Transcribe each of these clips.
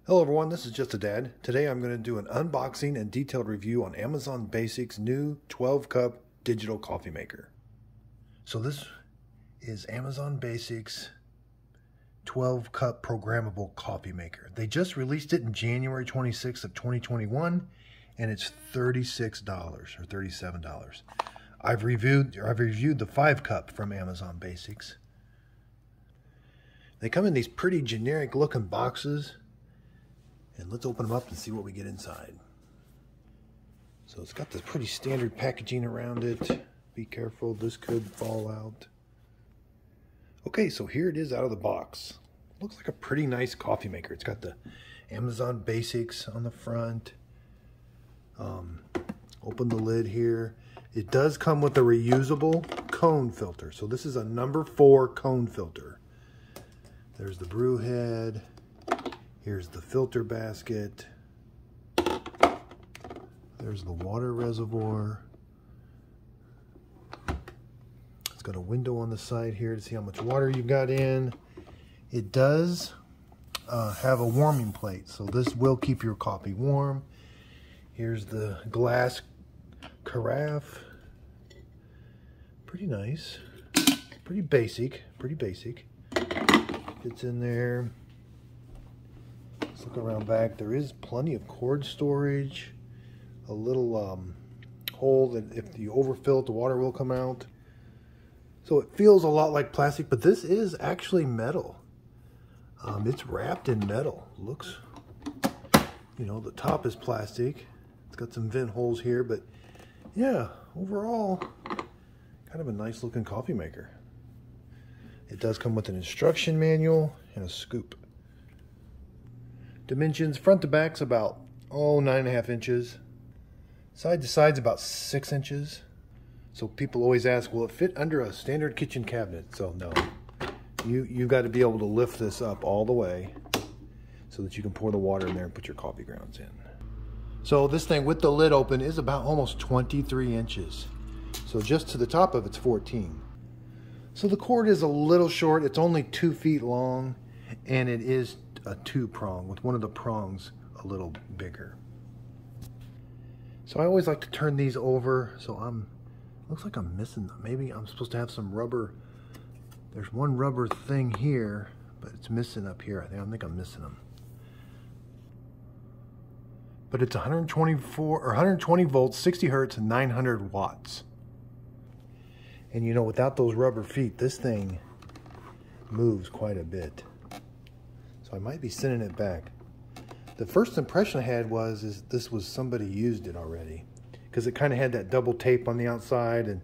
Hello everyone, this is Just a Dad. Today I'm going to do an unboxing and detailed review on Amazon Basics' new 12-cup digital coffee maker. So this is Amazon Basics 12-cup programmable coffee maker. They just released it in January 26th of 2021 and it's $36 or $37. I've reviewed the 5-cup from Amazon Basics. They come in these pretty generic looking boxes. And let's open them up and see what we get inside. So it's got this pretty standard packaging around it. Be careful, this could fall out. Okay, so here it is out of the box. Looks like a pretty nice coffee maker. It's got the Amazon Basics on the front. Open the lid here. It does come with a reusable cone filter. So this is a number 4 cone filter. There's the brew head. Here's the filter basket. There's the water reservoir. It's got a window on the side here to see how much water you got in. It does have a warming plate, so this will keep your coffee warm. Here's the glass carafe. Pretty nice. Pretty basic. Fits in there. Look around back. There is plenty of cord storage, a little hole that if you overfill it, the water will come out. So it feels a lot like plastic, but this is actually metal. It's wrapped in metal. Looks, you know, the top is plastic. It's got some vent holes here, but yeah, overall, kind of a nice looking coffee maker. It does come with an instruction manual and a scoop. Dimensions, front to back's about, 9.5 inches. Side to side's about 6 inches. So people always ask, will it fit under a standard kitchen cabinet? So no. You've got to be able to lift this up all the way so that you can pour the water in there and put your coffee grounds in. So this thing with the lid open is about almost 23 inches. So just to the top of it's 14. So the cord is a little short. It's only 2 feet long and it is a 2-prong with one of the prongs a little bigger. So I always like to turn these over. So looks like I'm missing them. Maybe I'm supposed to have some rubber. There's one rubber thing here, but it's missing up here. I think I'm missing them. But it's 120 volts, 60 hertz, and 900 watts. And you know, without those rubber feet, this thing moves quite a bit. I might be sending it back. The first impression I had is this was somebody used it already, because it kind of had that double tape on the outside and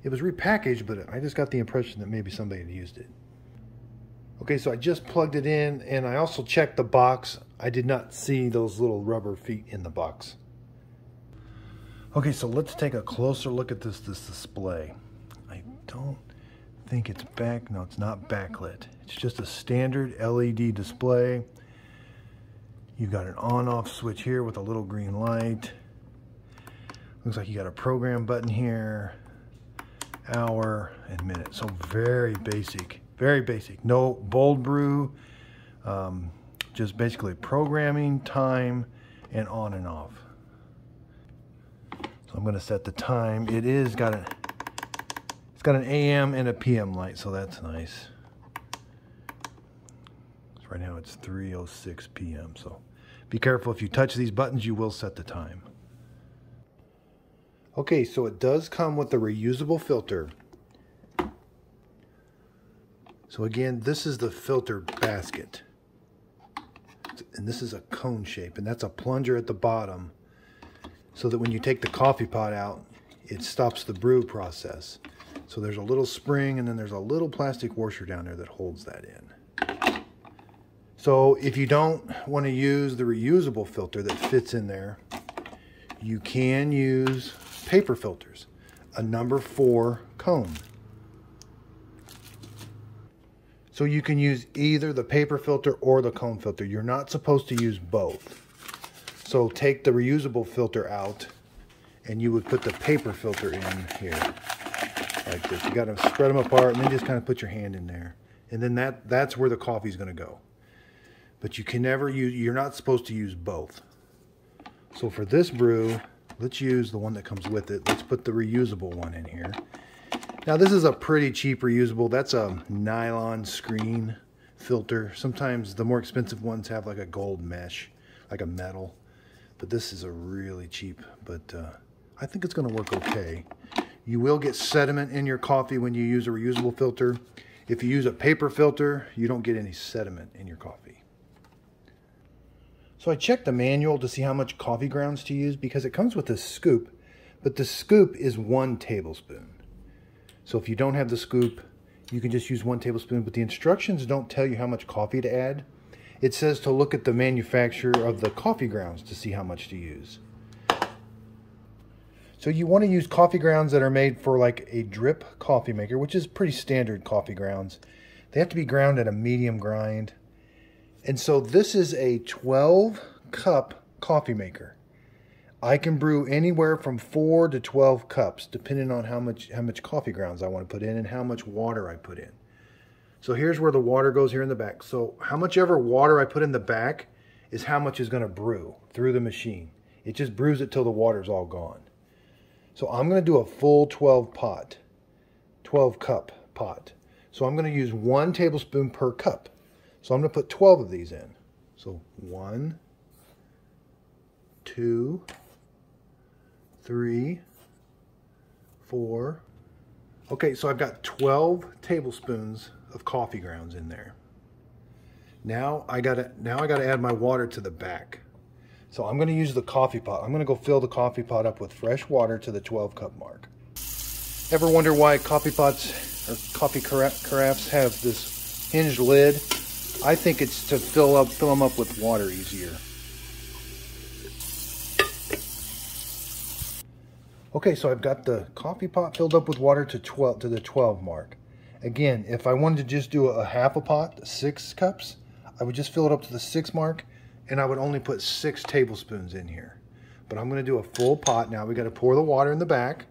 it was repackaged, but I just got the impression that maybe somebody had used it. Okay, so I just plugged it in and I also checked the box. I did not see those little rubber feet in the box. Okay, so let's take a closer look at this display. I don't think it's no, it's not backlit. It's just a standard LED display. You've got an on-off switch here with a little green light. Looks like you got a program button here, hour and minute. So very basic, no bold brew, just basically programming, time, and on and off. So I'm going to set the time. It's got an AM and a PM light, so that's nice. So right now it's 3:06 p.m. So be careful, if you touch these buttons, you will set the time. Okay, so it does come with the reusable filter. So again, this is the filter basket. And this is a cone shape, and that's a plunger at the bottom so that when you take the coffee pot out, it stops the brew process. So there's a little spring and then there's a little plastic washer down there that holds that in. So if you don't want to use the reusable filter that fits in there, you can use paper filters, a number 4 cone. So you can use either the paper filter or the cone filter. You're not supposed to use both. So take the reusable filter out and you would put the paper filter in here. Like this. You got to spread them apart and then just kind of put your hand in there. And then that's where the coffee's going to go. but you can never use, you're not supposed to use both. So for this brew, let's use the one that comes with it. Let's put the reusable one in here. Now this is a pretty cheap reusable. That's a nylon screen filter. Sometimes the more expensive ones have like a gold mesh, like a metal. But this is a really cheap, but I think it's going to work okay. You will get sediment in your coffee when you use a reusable filter. If you use a paper filter, you don't get any sediment in your coffee. So I checked the manual to see how much coffee grounds to use because it comes with a scoop, but the scoop is 1 tablespoon. So if you don't have the scoop, you can just use 1 tablespoon, but the instructions don't tell you how much coffee to add. It says to look at the manufacturer of the coffee grounds to see how much to use. So you want to use coffee grounds that are made for like a drip coffee maker, which is pretty standard coffee grounds. They have to be ground at a medium grind. And so this is a 12-cup coffee maker. I can brew anywhere from 4 to 12 cups, depending on how much coffee grounds I want to put in and how much water I put in. So here's where the water goes here in the back. So how much ever water I put in the back is how much is going to brew through the machine. It just brews it till the water's all gone. So I'm going to do a full 12 cup pot. So I'm going to use 1 tablespoon per cup. So I'm going to put 12 of these in. So 1, 2, 3, 4. Okay, so I've got 12 tablespoons of coffee grounds in there. Now I gotta add my water to the back. So I'm gonna use the coffee pot. I'm gonna go fill the coffee pot up with fresh water to the 12-cup mark. Ever wonder why coffee pots or coffee carafes have this hinged lid? I think it's to fill them up with water easier. Okay, so I've got the coffee pot filled up with water to the 12 mark. Again, if I wanted to just do a half a pot, 6 cups, I would just fill it up to the 6 mark, and I would only put 6 tablespoons in here. But I'm going to do a full pot now. We got to pour the water in the back.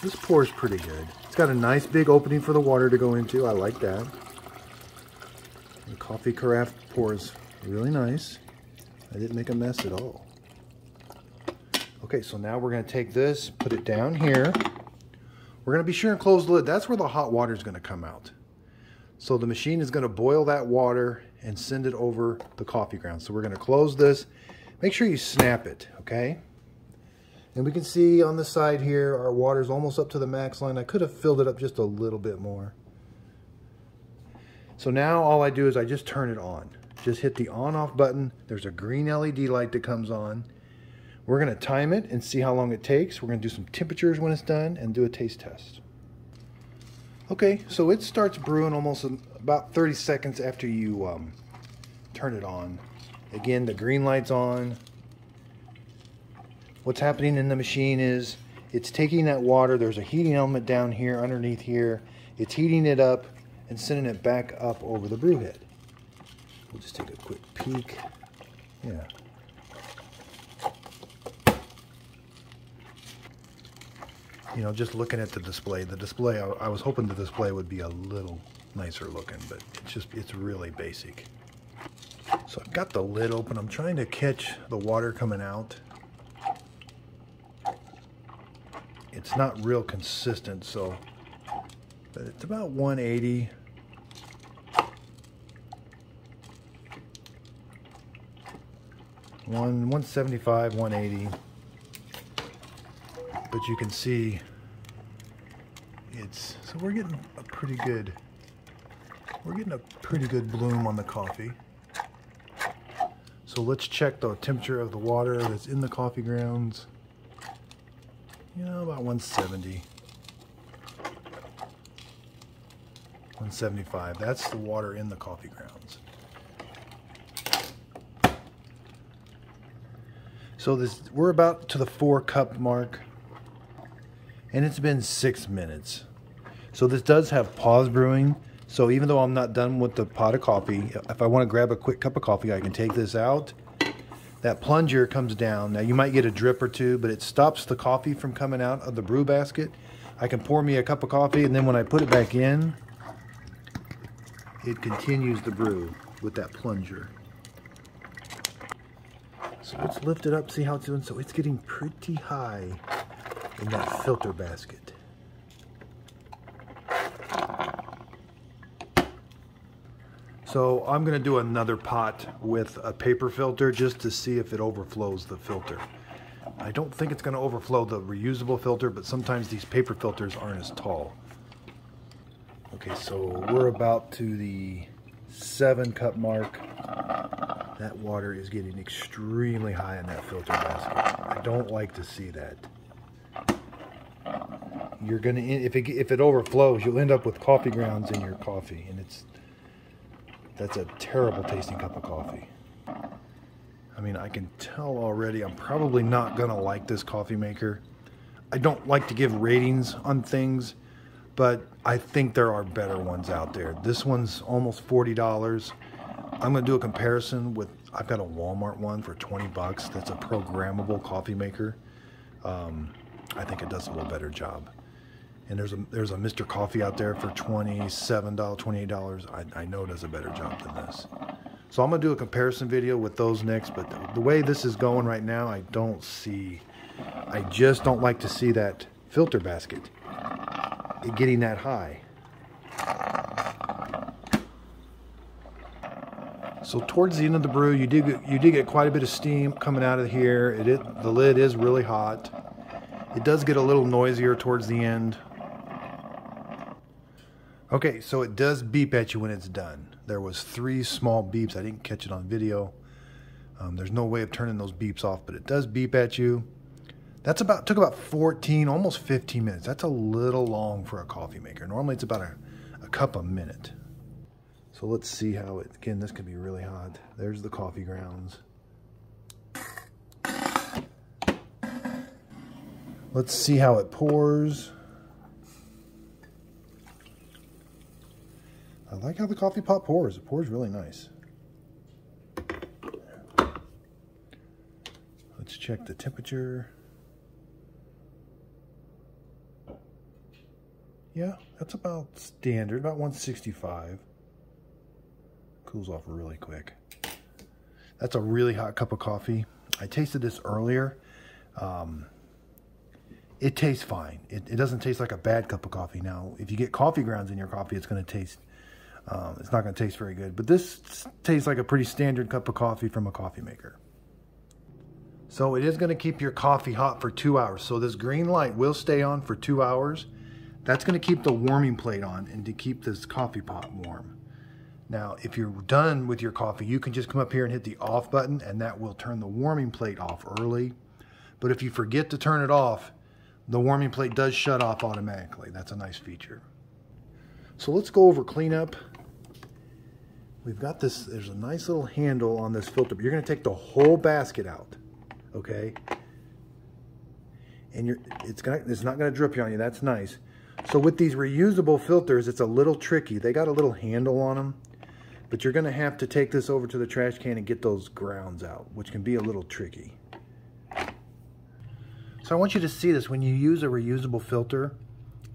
This pours pretty good. It's got a nice big opening for the water to go into. I like that. The coffee carafe pours really nice. I didn't make a mess at all. Okay, so now we're going to take this, put it down here. We're going to be sure and close the lid. That's where the hot water is going to come out. So the machine is going to boil that water and send it over the coffee grounds. So we're going to close this. Make sure you snap it, okay? And we can see on the side here, our water is almost up to the max line. I could have filled it up just a little bit more. So now all I do is I just turn it on. Just hit the on-off button. There's a green LED light that comes on. We're going to time it and see how long it takes. We're going to do some temperatures when it's done and do a taste test. Okay, so it starts brewing almost about 30 seconds after you turn it on. Again, the green light's on. What's happening in the machine is it's taking that water. There's a heating element down here, underneath here. It's heating it up and sending it back up over the brew head. We'll just take a quick peek. Yeah. You know, just looking at the display, I was hoping the display would be a little nicer looking, but it's really basic. So I've got the lid open. I'm trying to catch the water coming out. It's not real consistent, so, but it's about 180. One 175, 180. But you can see so we're getting a pretty good bloom on the coffee. So let's check the temperature of the water that's in the coffee grounds. You know, about 170. 175. That's the water in the coffee grounds. So we're about to the 4-cup mark. And it's been 6 minutes. So this does have pause brewing. So even though I'm not done with the pot of coffee, if I want to grab a quick cup of coffee, I can take this out. That plunger comes down. Now you might get a drip or two, but it stops the coffee from coming out of the brew basket. I can pour me a cup of coffee, and then when I put it back in, it continues the brew with that plunger. So let's lift it up, see how it's doing. So it's getting pretty high in that filter basket. So I'm going to do another pot with a paper filter just to see if it overflows the filter. I don't think it's going to overflow the reusable filter, but sometimes these paper filters aren't as tall. Okay, so we're about to the 7-cup mark. That water is getting extremely high in that filter basket. I don't like to see that. You're gonna, if it overflows, you'll end up with coffee grounds in your coffee, and that's a terrible tasting cup of coffee. I mean, I can tell already I'm probably not gonna like this coffee maker. I don't like to give ratings on things, but I think there are better ones out there. This one's almost $40. I'm gonna do a comparison with, I've got a Walmart one for 20 bucks. That's a programmable coffee maker. I think it does a little better job. And there's a Mr. Coffee out there for $27, $28. I know it does a better job than this. So I'm gonna do a comparison video with those next, but the way this is going right now, I just don't like to see that filter basket getting that high. So towards the end of the brew, you did get quite a bit of steam coming out of here. The lid is really hot. It does get a little noisier towards the end. Okay, so it does beep at you when it's done. There was 3 small beeps. I didn't catch it on video. There's no way of turning those beeps off, but it does beep at you. Took about 14, almost 15 minutes. That's a little long for a coffee maker. Normally it's about a cup a minute. So let's see how it, again, this could be really hot. There's the coffee grounds. Let's see how it pours. I like how the coffee pot pours. It pours really nice. Let's check the temperature. Yeah, that's about standard, about 165. Cools off really quick. That's a really hot cup of coffee. I tasted this earlier. It tastes fine. It doesn't taste like a bad cup of coffee. Now, if you get coffee grounds in your coffee, it's going to taste, it's not going to taste very good. But this tastes like a pretty standard cup of coffee from a coffee maker. So it is going to keep your coffee hot for 2 hours. So this green light will stay on for 2 hours. That's going to keep the warming plate on and to keep this coffee pot warm. Now, if you're done with your coffee, you can just come up here and hit the off button, and that will turn the warming plate off early. But if you forget to turn it off, the warming plate does shut off automatically. That's a nice feature. So let's go over cleanup. We've got this, there's a nice little handle on this filter, but you're going to take the whole basket out, okay? And it's not going to drip on you. That's nice. So with these reusable filters, it's a little tricky. They got a little handle on them, but you're going to have to take this over to the trash can and get those grounds out, which can be a little tricky. So I want you to see this. When you use a reusable filter,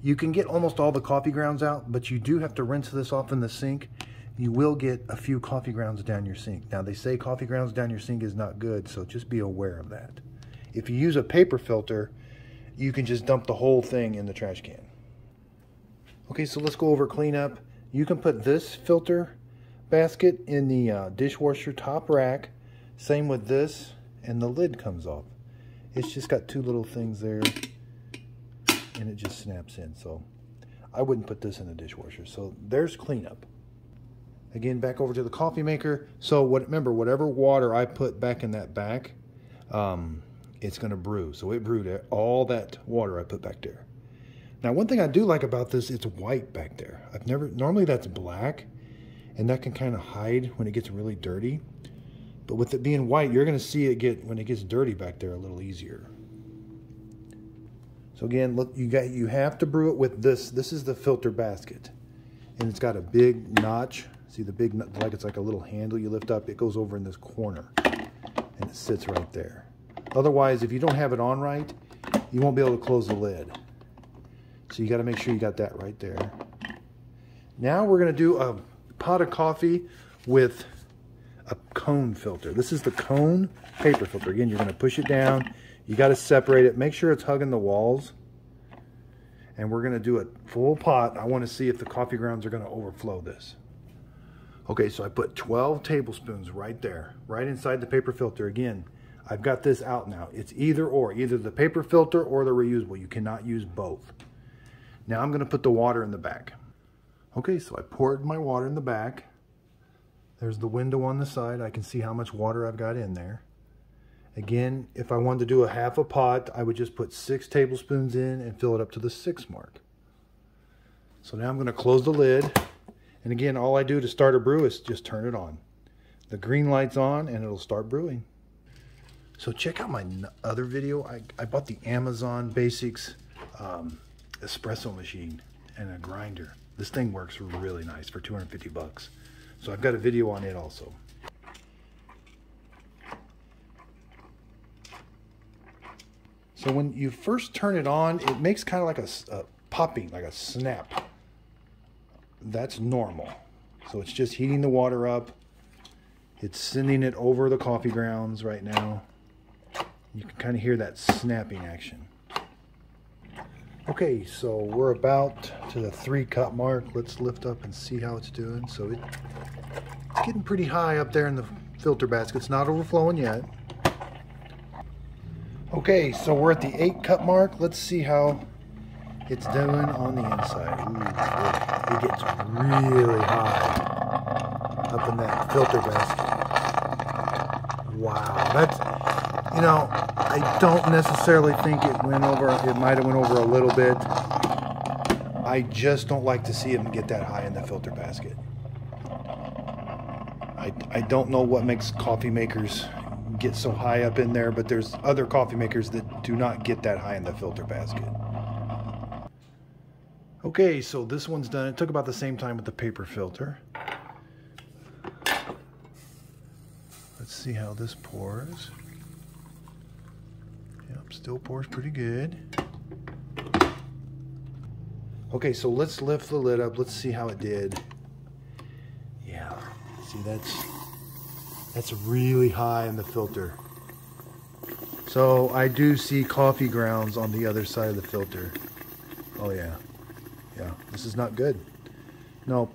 you can get almost all the coffee grounds out, but you do have to rinse this off in the sink. You will get a few coffee grounds down your sink. Now, they say coffee grounds down your sink is not good, so just be aware of that. If you use a paper filter, you can just dump the whole thing in the trash can. Okay, so let's go over cleanup. You can put this filter basket in the dishwasher top rack. Same with this, and the lid comes off. It's just got 2 little things there, and it just snaps in. So I wouldn't put this in the dishwasher. So there's cleanup. Again, back over to the coffee maker. So remember, whatever water I put back in that back, it's going to brew. So it brewed all that water I put back there. Now, one thing I do like about this, it's white back there. Normally that's black, and that can kind of hide when it gets really dirty. But with it being white, you're going to see it when it gets dirty back there a little easier. So again, look, you have to brew it with this. This is the filter basket, and it's got a big notch. See the big, like it's like a little handle you lift up. It goes over in this corner, and it sits right there. Otherwise, if you don't have it on right, you won't be able to close the lid. So you got to make sure you got that right there. Now we're going to do a pot of coffee with a cone filter. This is the cone paper filter. Again, you're going to push it down. You got to separate it. Make sure it's hugging the walls. And we're going to do a full pot. I want to see if the coffee grounds are going to overflow this. Okay, so I put 12 tablespoons right there, right inside the paper filter. Again, I've got this out now. It's either or, either the paper filter or the reusable. You cannot use both. Now I'm going to put the water in the back. Okay, so I poured my water in the back. There's the window on the side. I can see how much water I've got in there. Again, if I wanted to do a half a pot, I would just put 6 tablespoons in and fill it up to the 6 mark. So now I'm going to close the lid. And again, all I do to start a brew is just turn it on. The green light's on and it'll start brewing. So check out my other video. I bought the Amazon Basics espresso machine and a grinder. This thing works really nice for 250 bucks. So I've got a video on it also. So when you first turn it on, it makes kind of like a popping, like a snap. That's normal. So it's just heating the water up. It's sending it over the coffee grounds right now. You can kind of hear that snapping action. Okay, so we're about to the 3 cup mark. Let's lift up and see how it's doing. So it's getting pretty high up there in the filter basket. It's not overflowing yet. Okay, so we're at the 8 cup mark. Let's see how it's doing on the inside. Ooh, it gets really high up in that filter basket. Wow, that's, you know, I don't necessarily think it went over. It might have went over a little bit. I just don't like to see them get that high in the filter basket. I don't know what makes coffee makers get so high up in there, but there's other coffee makers that do not get that high in the filter basket. Okay, so this one's done. It took about the same time with the paper filter. Let's see how this pours. Yep, still pours pretty good. Okay, so let's lift the lid up. Let's see how it did. Yeah, see, that's really high in the filter. So I do see coffee grounds on the other side of the filter. Oh yeah. Yeah, this is not good. No.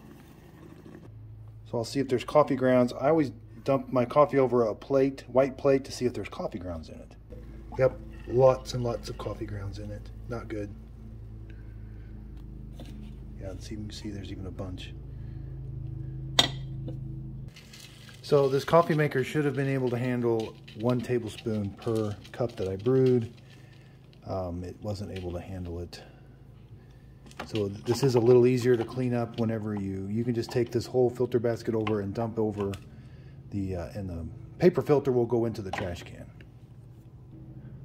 So I'll see if there's coffee grounds. I always dump my coffee over a plate, white plate, to see if there's coffee grounds in it. Yep, lots and lots of coffee grounds in it. Not good. Yeah, you can see there's even a bunch. So this coffee maker should have been able to handle 1 tablespoon per cup that I brewed. It wasn't able to handle it. So this is a little easier to clean up whenever you can just take this whole filter basket over and dump over and the paper filter will go into the trash can.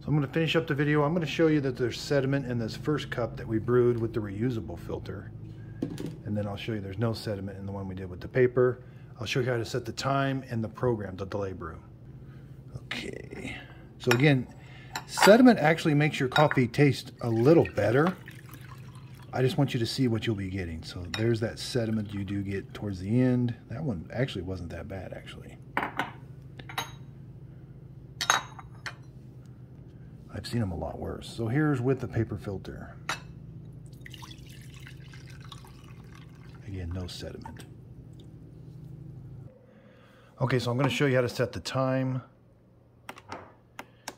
So I'm going to finish up the video. I'm going to show you that there's sediment in this first cup that we brewed with the reusable filter. And then I'll show you there's no sediment in the one we did with the paper. I'll show you how to set the time and the program to delay brew. Okay. So again, sediment actually makes your coffee taste a little better. I just want you to see what you'll be getting. So there's that sediment you do get towards the end. That one actually wasn't that bad, actually. I've seen them a lot worse. So here's with the paper filter. Again, no sediment. Okay, so I'm going to show you how to set the time.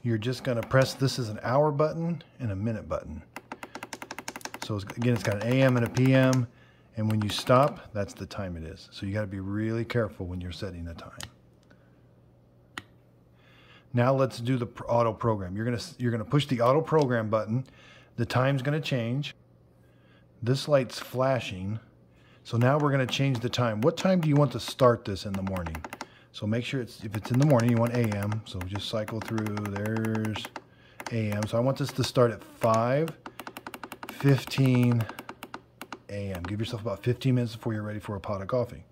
You're just going to press, this is an hour button and a minute button. So again, it's got an AM and a PM, and when you stop, that's the time it is. So you got to be really careful when you're setting the time. Now let's do the auto program. You're gonna push the auto program button. The time's gonna change. This light's flashing. So now we're gonna change the time. What time do you want to start this in the morning? So make sure if it's in the morning, you want AM. So just cycle through. There's AM. So I want this to start at 5:15 AM. Give yourself about 15 minutes before you're ready for a pot of coffee.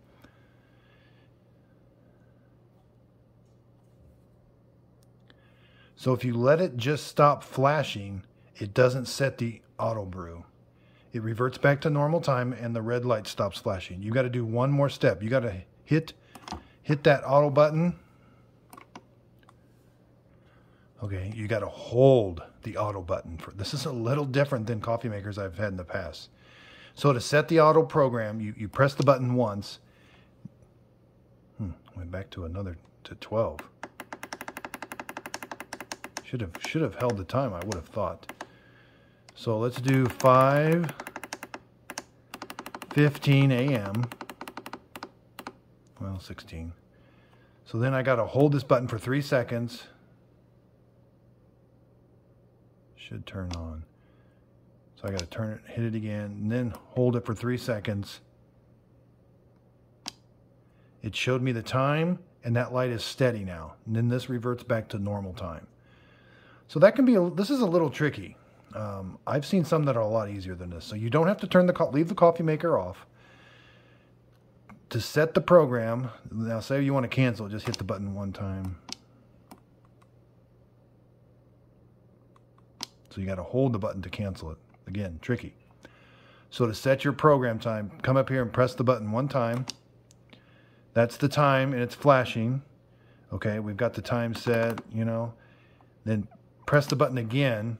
So if you let it just stop flashing, it doesn't set the auto brew. it reverts back to normal time and the red light stops flashing. You got to do one more step. You got to hit that auto button. Okay, you got to hold the auto button. This is a little different than coffee makers I've had in the past. So to set the auto program, you press the button once. Went back to 12. Should have held the time, I would have thought. So let's do 5:15 a.m. Well, 16. So then I got to hold this button for 3 seconds. Should turn on. So I got to turn it, hit it again, and then hold it for 3 seconds. It showed me the time, and that light is steady now. And then this reverts back to normal time. So that can be, this is a little tricky. I've seen some that are a lot easier than this. So you don't have to leave the coffee maker off. To set the program, now say you want to cancel, just hit the button one time. So you got to hold the button to cancel it. Again, tricky. So to set your program time, come up here and press the button one time. That's the time, and it's flashing. Okay, we've got the time set, you know. Then press the button again.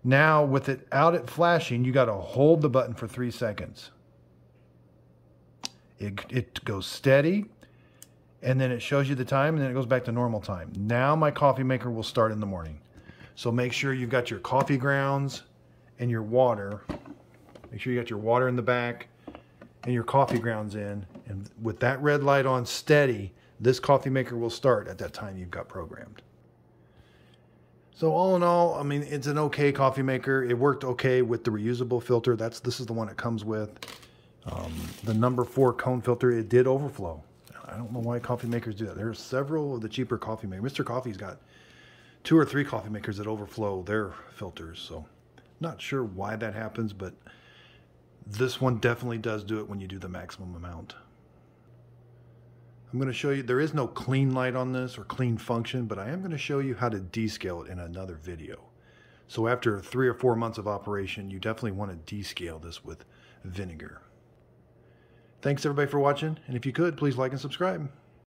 Now, with it flashing, you got to hold the button for 3 seconds. It goes steady, and then it shows you the time, and then it goes back to normal time. Now my coffee maker will start in the morning. So make sure you've got your coffee grounds and your water. Make sure you got your water in the back and your coffee grounds in. And with that red light on steady, this coffee maker will start at that time you've got programmed. So all in all, I mean, it's an okay coffee maker. It worked okay with the reusable filter. This is the one it comes with. The number 4 cone filter, it did overflow. I don't know why coffee makers do that. There are several of the cheaper coffee makers. Mr. Coffee's got 2 or 3 coffee makers that overflow their filters. So not sure why that happens, but this one definitely does do it when you do the maximum amount. I'm going to show you, there is no clean light on this or clean function, but I am going to show you how to descale it in another video. So after 3 or 4 months of operation, you definitely want to descale this with vinegar. Thanks everybody for watching, and if you could, please like and subscribe.